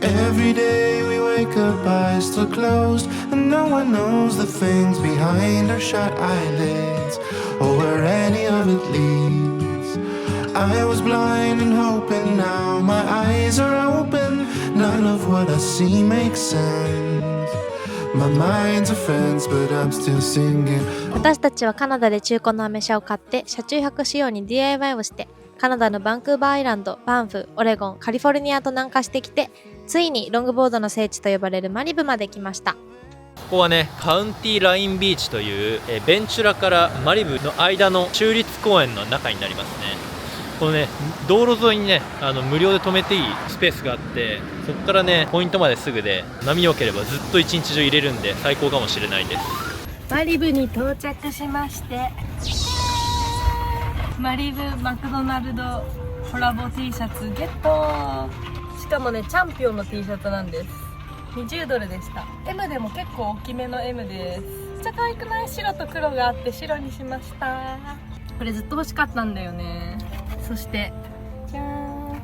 Every day we wake up, eyes still closed, and no one knows the things behind our shut eyelids, or where any of it leads. I was blind and hoping, now my eyes are open. None of what I see makes sense. My mind's a fence, but I'm still singing. 私たちはカナダで中古のアメ車を買って車中泊仕様に DIY をしてカナダのバンクーバーアイランド、バンフ、オレゴン、カリフォルニアと南下してきて、ついにロングボードの聖地と呼ばれるマリブまで来ました。ここはね、カウンティラインビーチというベンチュラからマリブの間の州立公園の中になりますね。このね、道路沿いにね、無料で止めていいスペースがあって、そこからね、ポイントまですぐで、波良ければずっと一日中入れるんで最高かもしれないです。マリブに到着しまして、マリブマクドナルドコラボ T シャツゲット。しかもね、チャンピオンの T シャツなんです。20ドルでした。 M でも結構大きめの M です。めっちゃ可愛くない？白と黒があって白にしました。これずっと欲しかったんだよね。そしてじゃーん、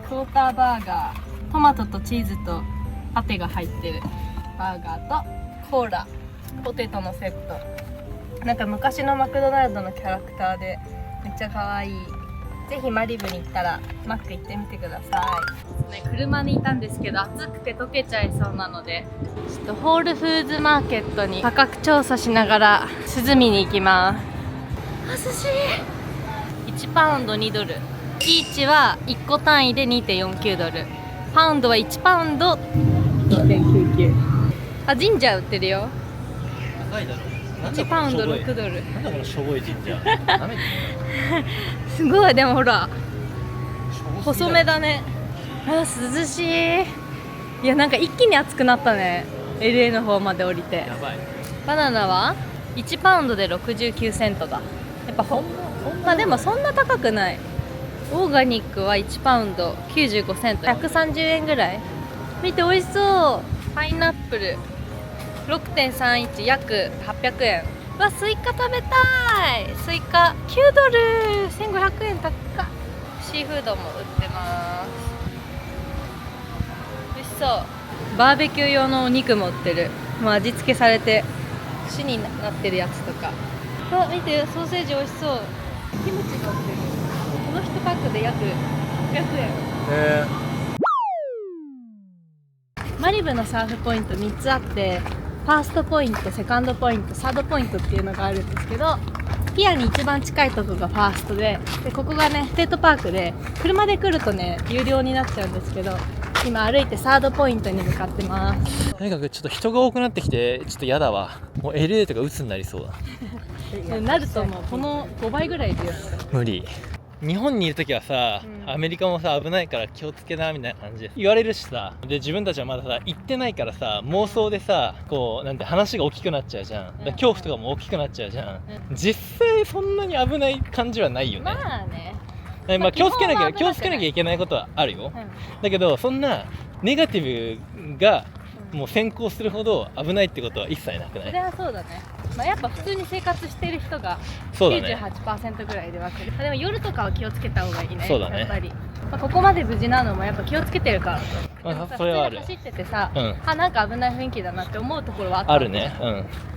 クォーターバーガー、トマトとチーズとパテが入ってるバーガーとコーラ、ポテトのセット。なんか昔のマクドナルドのキャラクターでめっちゃ可愛い。ぜひマリブに行ったらマック行ってみてください。ね、車にいたんですけど暑くて溶けちゃいそうなので、ちょっとホールフーズマーケットに価格調査しながら涼みに行きます。涼しい。1パウンド2ドル、ピーチは1個単位で 2.49 ドル、パウンドは1パウンド 1.99。 あ、ジンジャー売ってるよ。高いだろ。1パウンド6ドル。なんだこのしょぼいジンジャー。ダメだよ。すごい。でもほら細めだね。あ、涼しい。いや、なんか一気に暑くなったね。 LA の方まで降りて。やばい。バナナは1パウンドで69セントだ。やっぱまあでもそんな高くない。オーガニックは1パウンド95セント、130円ぐらい。見て、美味しそう。パイナップル 6.31 約800円。わ、スイカ食べたい。スイカ9ドル、1500円高っ。シーフードも売ってます。美味しそう。バーベキュー用のお肉も売ってる。もう味付けされて串になってるやつとか。あ、見て、ソーセージ美味しそう。キムチが売ってる。この1パックで約800円。マリブのサーフポイント3つあって、ファーストポイント、セカンドポイント、サードポイントっていうのがあるんですけど、ピアに一番近いとこがファーストで、ここがねステートパークで、車で来るとね有料になっちゃうんですけど、今歩いてサードポイントに向かってます。とにかくちょっと人が多くなってきてちょっとやだわ。もう LA とか鬱になりそうだ。なると思う。この5倍ぐらいいるよ。無理。日本にいるときはさ、アメリカもさ危ないから気をつけなみたいな感じで言われるしさ、で自分たちはまださ行ってないからさ、妄想でさこうなんて話が大きくなっちゃうじゃん。だ恐怖とかも大きくなっちゃうじゃん。実際そんなに危ない感じはないよね。まあね、まあ気をつけなきゃいけないことはあるよ、だけどそんなネガティブがもう先行するほど危ないってことは一切なくない？それはそうだね。まあ、やっぱ普通に生活してる人が 98% ぐらいで分ける。でも夜とかは気をつけた方がいいね。そうだね。やっぱり、まあ、ここまで無事なのもやっぱ気をつけてるから。まあ、それはある。普通に走っててさ、あ、なんか危ない雰囲気だなって思うところはあった。あるね。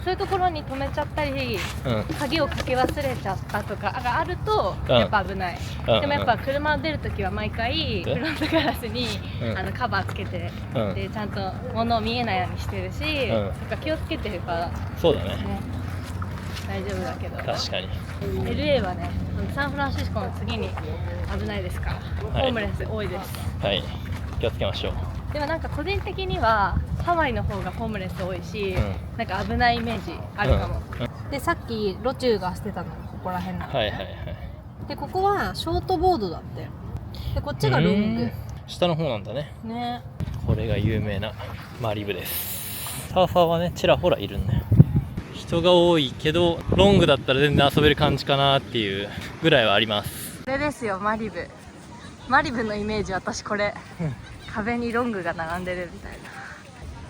そういうところに止めちゃったり、鍵をかけ忘れちゃったとかがあるとやっぱ危ない。でもやっぱ車出るときは毎回フロントガラスにカバーつけて、でちゃんと物を見えないようにしてるし、なんか気をつけてるから。そうだね。大丈夫だけど。確かに。LA はね、サンフランシスコの次に危ないですから、ホームレス多いです。はい。気をつけましょう。でもなんか個人的にはハワイの方がホームレス多いし、なんか危ないイメージあるかも。で、さっきロチューがしてたの、ここら辺なのね。で、ここはショートボードだって。で、こっちがロング。下の方なんだね。ね。これが有名なマリブです。サーファーはね、ちらほらいるんだよ。人が多いけどロングだったら全然遊べる感じかなっていうぐらいはあります。これですよ、マリブ。マリブのイメージ、私これ。壁にロングが並んでるみたい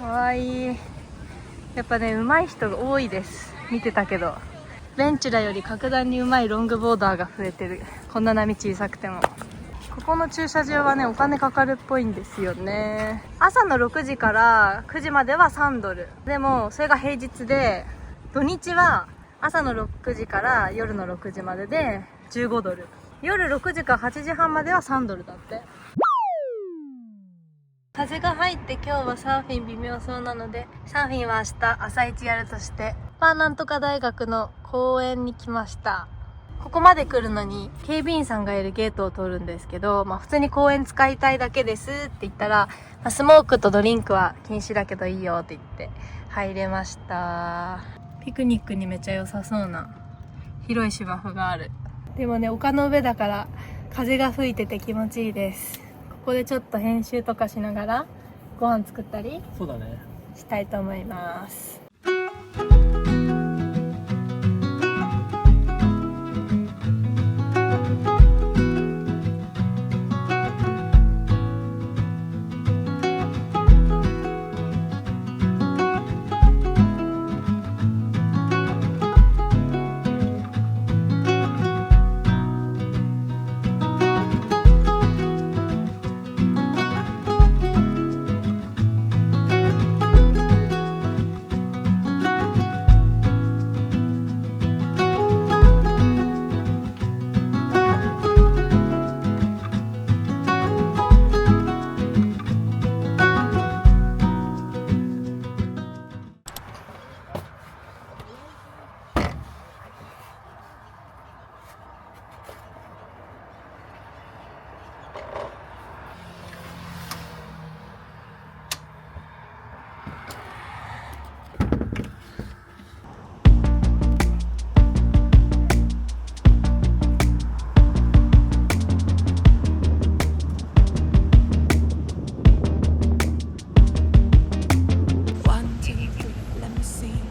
な。かわいい。やっぱね、上手い人が多いです。見てたけど、ベンチュラより格段に上手いロングボーダーが増えてる。こんな波小さくても。ここの駐車場はねお金かかるっぽいんですよね。朝の6時から9時までは3ドルでもそれが平日で、土日は朝の6時から夜の6時までで15ドル、夜6時から8時半までは3ドルだって。風が入って今日はサーフィン微妙そうなので、サーフィンは明日朝一やるとしてパーなんとか大学の公園に来ました。ここまで来るのに警備員さんがいるゲートを通るんですけど、普通に公園使いたいだけですって言ったら、スモークとドリンクは禁止だけどいいよって言って入れました。ピクニックにめっちゃ良さそうな広い芝生がある。でもね、丘の上だから風が吹いてて気持ちいいです。ここでちょっと編集とかしながらご飯作ったりそうだね。したいと思います。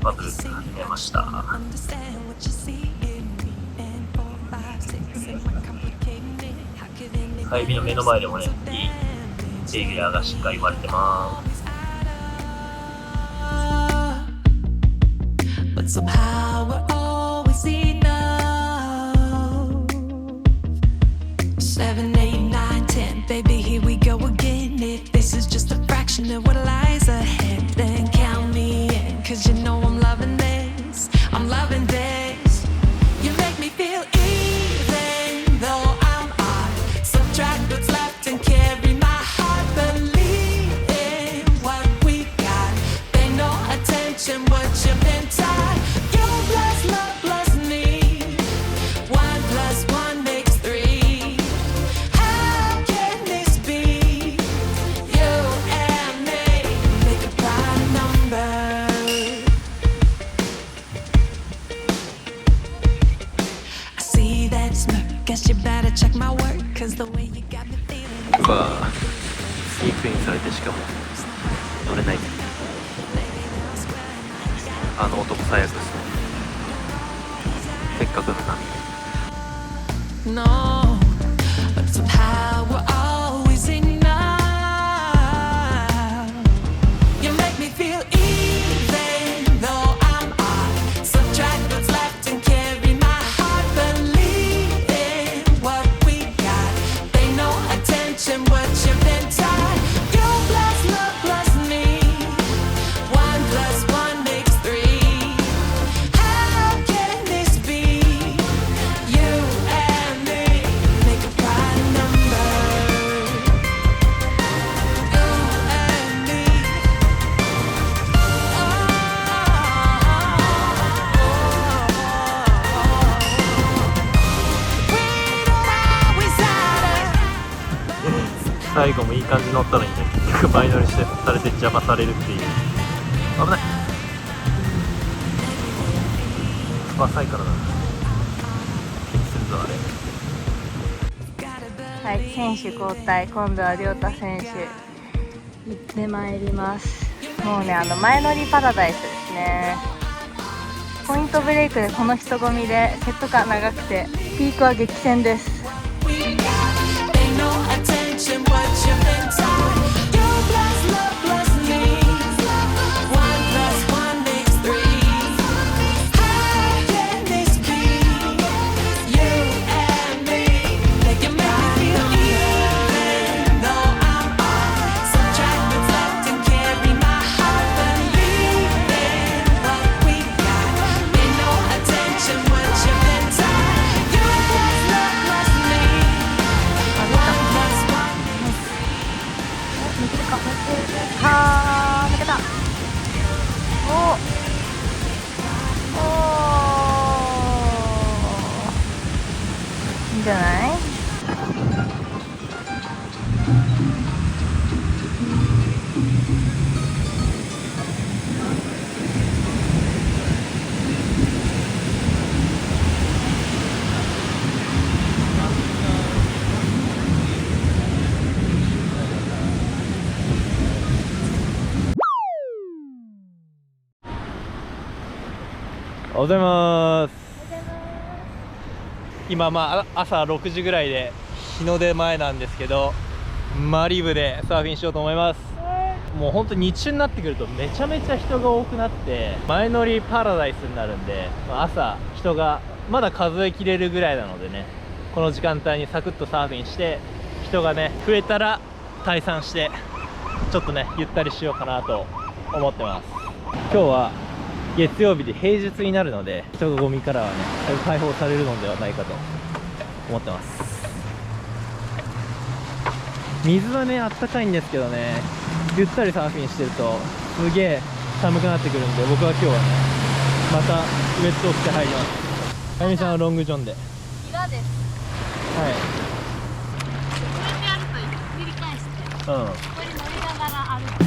バブル始めました。帰りの目の前でもね、いいレギュラーがしっかり割れてます。But somehow we're always enough. 7, 8, 9, 10, baby, here we go again. If this is just a fraction of what lies ahead, then count me in, 'cause you know I'm loving this. I'm loving this. You make me feel even though I'm odd. Subtract what's left and carry my heart. Believe in what we got. Pay no attention what you've been taught. You plus love plus me. 1 plus 1 makes 3. How can this be? You and me make a prime number. I see that smirk. Guess you better check my work, 'cause the way you got me feeling. うわぁ、飼育員されてしかも乗れない。あの男最悪ですね。せっかくの波。No, but somehow we're always enough. You make me feel even though I'm odd. Subtract what's left and carry my heart. Believe in what we got. Pay no attention what you've been taught. You plus love plus me. 1 plus 1 makes 3. How can this be? You and me make a prime number. You and me. We don't always matter. 最後もいい感じに乗ったのにね、結局前乗りしてされて邪魔されるっていう。危ない。浅いからな。気にするぞあれ。はい、選手交代。今度は亮太選手行ってまいります。もうね、前乗りパラダイスですね。ポイントブレイクでこの人混みでセット間長くてピークは激戦です。Pay no attention what you've been taught. You plus love plus me. 1 plus 1 makes 3. How can this be? You and me. Make you make me feel even. おはようございます。今朝6時ぐらいで日の出前なんですけど、マリブでサーフィンしようと思います。もう本当に日中になってくるとめちゃめちゃ人が多くなって前乗りパラダイスになるんで、朝人がまだ数えきれるぐらいなのでね、この時間帯にサクッとサーフィンして人がね増えたら退散してちょっとねゆったりしようかなと思ってます。今日は月曜日で平日になるので人がゴミからはねだいぶ解放されるのではないかと思ってます。水はねあったかいんですけどね、ゆったりサーフィンしてるとすげえ寒くなってくるんで、僕は今日はねまたウェットを着て入ります。あゆみさんはロングジョンで、平です。はい、こうやってやると繰り返して、うん、ここに乗りながら歩く。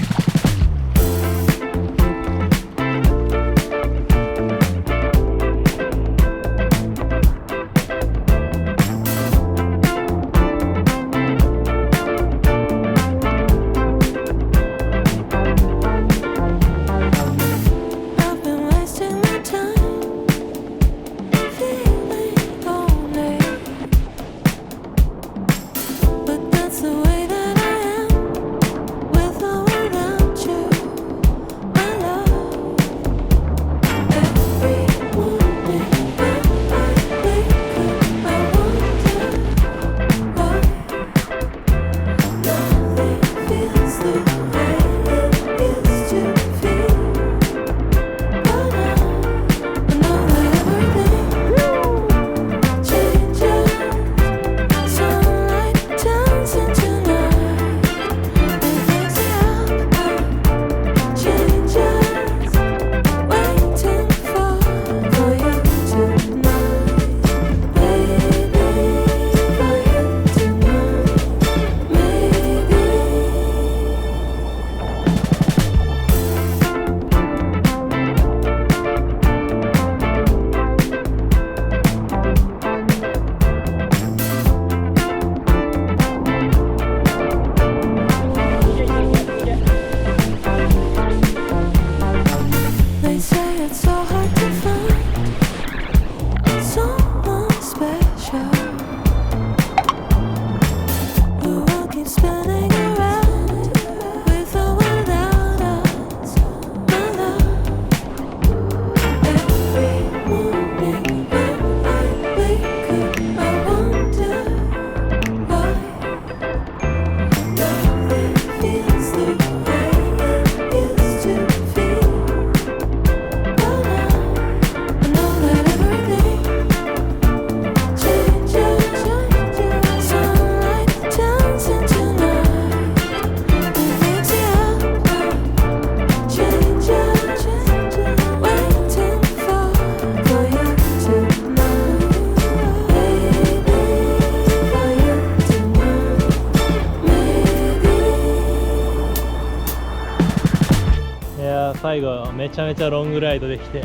最後めちゃめちゃロングライドできて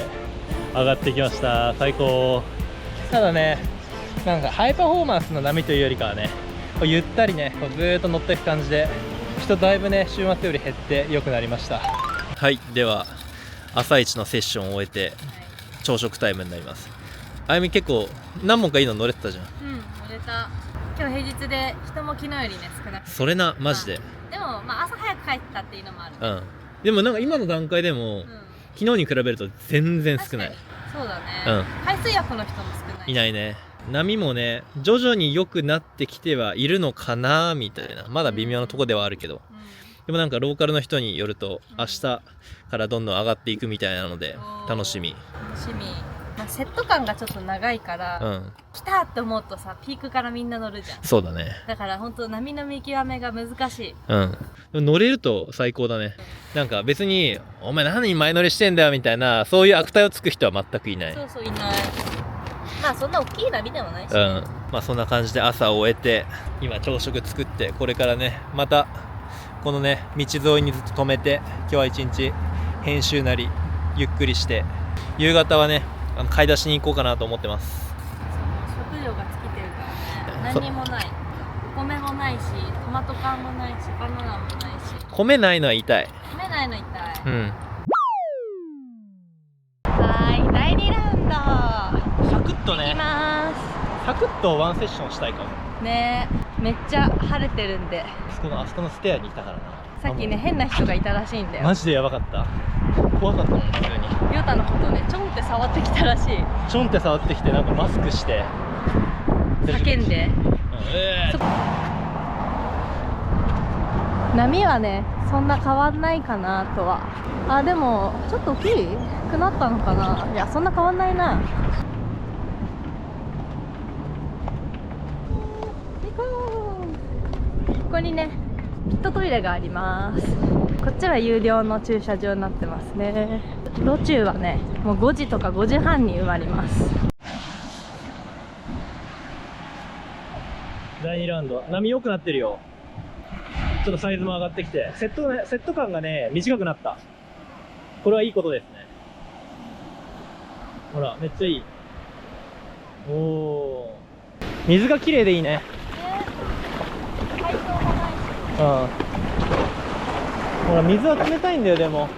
上がってきました。最高。ただね、なんかハイパフォーマンスの波というよりかはね、こうゆったりねこうずーっと乗っていく感じで、人だいぶね週末より減って良くなりました。はい、では朝一のセッションを終えて朝食タイムになります。あゆみ結構何本かいいの乗れてたじゃん。うん、乗れた。今日平日で人も昨日よりね少なくて、それなマジで。でも朝早く帰ったっていうのもある。うん。でもなんか今の段階でも、昨日に比べると全然少ない。そうだね、海水浴の人も少ない。いないね。波もね徐々に良くなってきてはいるのかなみたいな、まだ微妙なとこではあるけど、でもなんかローカルの人によると明日からどんどん上がっていくみたいなので楽しみ。セット感がちょっと長いから、来たって思うとさピークからみんな乗るじゃん。そうだね。だから本当波の見極めが難しい。でも乗れると最高だね。なんか別にお前何前乗りしてんだよみたいなそういう悪態をつく人は全くいない。そうそういない。まあそんな大きい波でもないし、まあそんな感じで朝を終えて今朝食作って、これからねまたこのね道沿いにずっと止めて、今日は一日編集なりゆっくりして、夕方はね買い出しに行こうかなと思ってます。食料が尽きてるからね。何にもない。お米もないし、トマト缶もないし、バナナもないし。米ないのは痛い。米ないの痛い。うん。はい、第2ラウンド。クッと行きね、まサクッとワンセッションしたいかも。すね。めっちゃ晴れてるんで。あそこのステアにいたからな。さっきね、変な人がいたらしいんだよ。マジでやばかった。怖かったもん、普通に。りょうたのことね、ちょんって触ってきたらしい。ちょんって触ってきて、なんかマスクして叫んで。波はね、そんな変わんないかなとは。あ、でもちょっと大きくなったのかな。いや、そんな変わんないな。ここにね、ピットトイレがあります。こっちは有料の駐車場になってますね。路中はね、もう5時とか5時半に埋まります。第2ラウンド、波良くなってるよ。ちょっとサイズも上がってきて、セット感がね、短くなった。これはいいことですね。ほら、めっちゃいい。おお、水が綺麗でいいね。海藻もないし。うん。ほら、水は冷たいんだよ。でも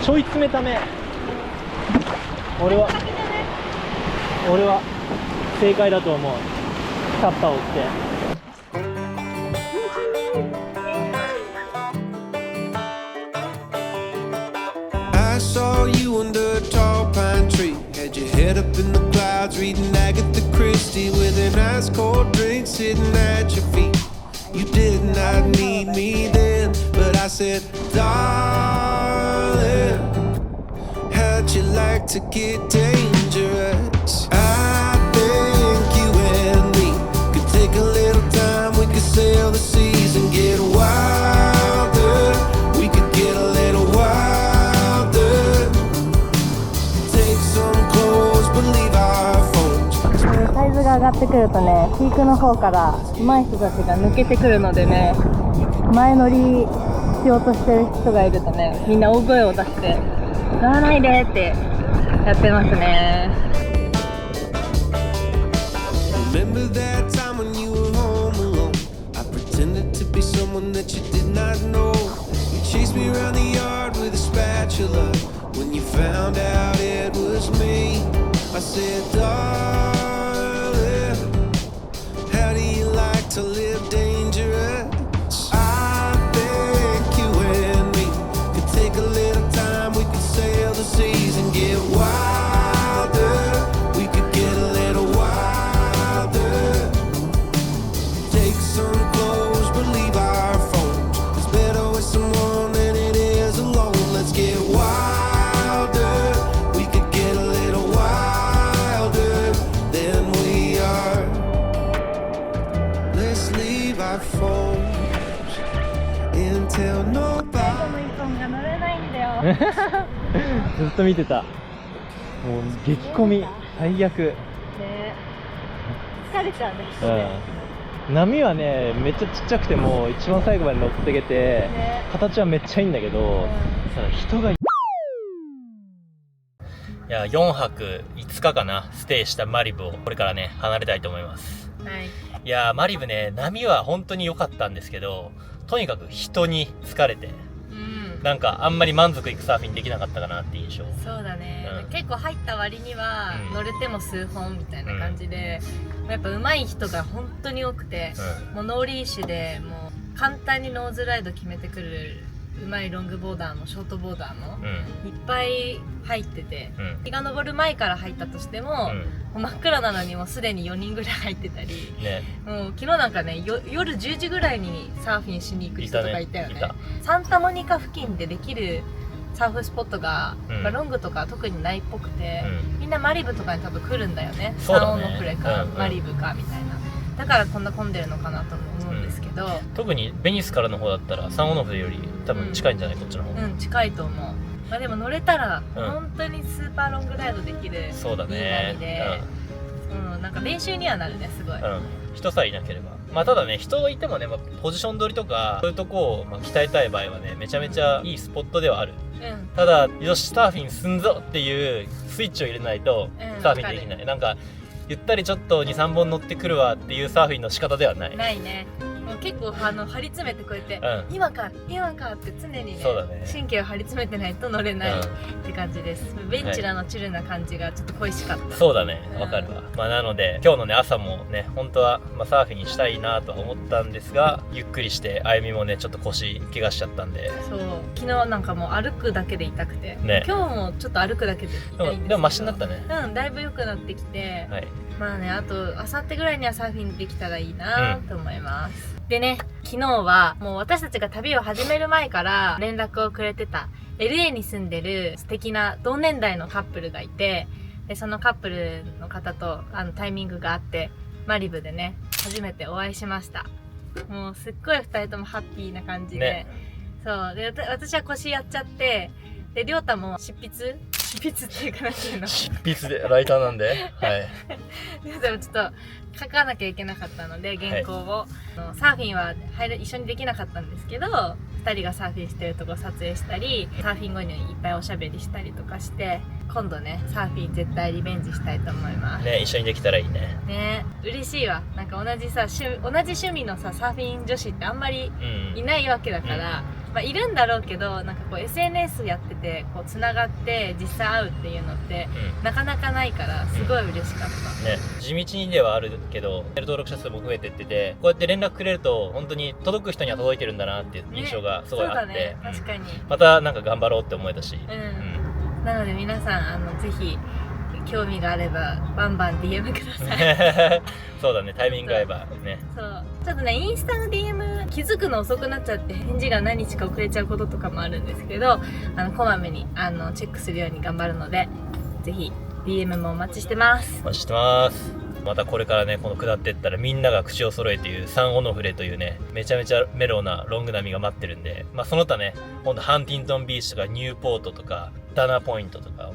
ちょい冷ため。俺は正解だと思う。タッパーを着て。I saw you under a tall pine tree. Had your head up in the clouds, reading Agatha Christie with an ice cold drink sitting at your feet. You did not need me then, but I said, darling, how'd you like to get dangerous? I think you and me could take a little time. We could sail the seas and get wilder. We could get a little wilder. Take some clothes, but leave our phones. サイズが上がってくるとね、ピークの方から上手い人たちが抜けてくるのでね、前乗りしようとしてる人がいるとね、みんな大声を出して乗らないでってやってますね。 Remember that time when you were home alone? I pretended to be someone that you did not know. You chased me around the yard with a spatula. When you found out it was me, I said, darling, how do you like to live dangerous? I think you and me could take a little time. We could sail the seas and get wilder. We could get a little wilder. Take some clothes, but leave our phones. It's better with someone than it is alone. Let's get wilder. We could get a little wilder than we are. Let's leave our phones and tell nobody. このイコンが乗れないんだよ。ずっと見てた。もう激混み、最悪。ね、疲れちゃうんですね。うん。波はね、めっちゃちっちゃくても一番最後まで乗ってけて、ね、形はめっちゃいいんだけど、ただ人がいや、4泊5日かな、ステイしたマリブをこれからね、離れたいと思います。はい。いやー、マリブね、波は本当に良かったんですけど、とにかく人に疲れて、なんかあんまり満足いくサーフィンできなかったかなって印象。そうだね、うん、結構入った割には乗れても数本みたいな感じで、やっぱ上手い人が本当に多くて、もうノーリーシュでもう簡単にノーズライド決めてくる上手いロングボーダーもショートボーダーもいっぱい入ってて、日が昇る前から入ったとしても、もう真っ暗なのにもうすでに4人ぐらい入ってたり、ね、もう昨日なんかね、夜10時ぐらいにサーフィンしに行く人とかいたよね。サンタモニカ付近でできるサーフスポットが、ロングとか特にないっぽくて、みんなマリブとかに多分来るんだよね。サンオノフレか、マリブかみたいな。だからこんな混んでるのかなと思うんですけど、特にベニスからの方だったらサンオノフレより多分近いんじゃない、こっちの方。近いと思う。まあでも乗れたら本当にスーパーロングライドできる、そうだね、いい波で、なんか練習にはなるね、すごい。人さえいなければ。まあただね、人いてもね、ポジション取りとかそういうとこを鍛えたい場合はね、めちゃめちゃいいスポットではある。ただ、よしサーフィンすんぞっていうスイッチを入れないとサーフィンできない。なんかゆったりちょっと 2,3 本乗ってくるわっていうサーフィンの仕方ではない。ないね。もう結構張り詰めてこうやって、うん今かって常にねそうだね神経を張り詰めてないと乗れないって感じです。ベンチラのチルな感じがちょっと恋しかった。そうだね、わかるわ。まあなので今日のね朝もね本当はまあサーフィンにしたいなとは思ったんですが、ゆっくりしてあゆみもねちょっと腰怪我しちゃったんで。そう昨日なんかもう歩くだけで痛くて、ね今日もちょっと歩くだけで痛いんですけど、でもマシになったね。うんだいぶ良くなってきて、はい。まあねあと明後日ぐらいにはサーフィンできたらいいなと思います、でね昨日はもう私たちが旅を始める前から連絡をくれてた LA に住んでる素敵な同年代のカップルがいて、でそのカップルの方とタイミングがあってマリブでね初めてお会いしました。もうすっごい2人ともハッピーな感じで、ねそうで私は腰やっちゃって、でりょうたも執筆っていうかなんていうの執筆でライターなんではいでもちょっと書かなきゃいけなかったので原稿を、サーフィンは一緒にできなかったんですけど、2人がサーフィンしてるとこ撮影したりサーフィン後にいっぱいおしゃべりしたりとかして、今度ねサーフィン絶対リベンジしたいと思いますね、一緒にできたらいいね。ね。嬉しいわ。なんか同じ趣味のさサーフィン女子ってあんまりうんいないわけだから、まあ、いるんだろうけどなんかこう SNS やっててこうつながって実際会うっていうのってなかなかないからすごい嬉しかった、ね、地道にではあるけど登録者数も増えてってて、こうやって連絡くれると本当に届く人には届いてるんだなっていう印象がすごいあって、そうだね確かに、またなんか頑張ろうって思えたし、なので皆さんぜひ興味があればバンバン DM くださいそうだね、タイミング合えばね。そうちょっとねインスタの DM 気づくの遅くなっちゃって返事が何日か遅れちゃうこととかもあるんですけど、こまめにチェックするように頑張るのでぜひ DM もお待ちしてます。お待ちしてます。またこれからねこの下ってったらみんなが口を揃えているサンオノフレというねめちゃめちゃメロウなロング波が待ってるんで、まあその他ね今度ハンティントンビーチとかニューポートとかダナポイントとか、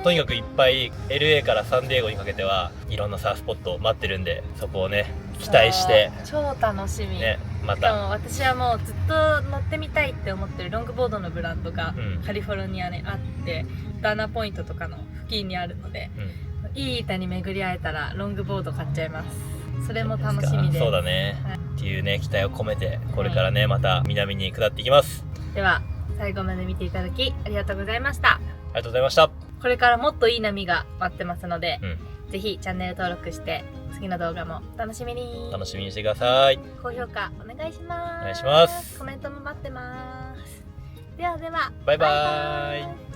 とにかくいっぱい LA からサンディエゴにかけてはいろんなサーフスポット待ってるんで、そこをね期待して超楽しみ、ねましかたも私はもうずっと乗ってみたいって思ってるロングボードのブランドがカリフォルニアにあってダナポイントとかの付近にあるので、いい板に巡り会えたらロングボード買っちゃいます。それも楽しみです。そうだね、っていうね期待を込めてこれからねまた南に下っていきます。では最後まで見ていただきありがとうございました。ありがとうございました。これからもっといい波が待ってますので、ぜひチャンネル登録して次の動画もお楽しみにしてください。高評価お願いします。お願いします。コメントも待ってます。ではではバイバーイ。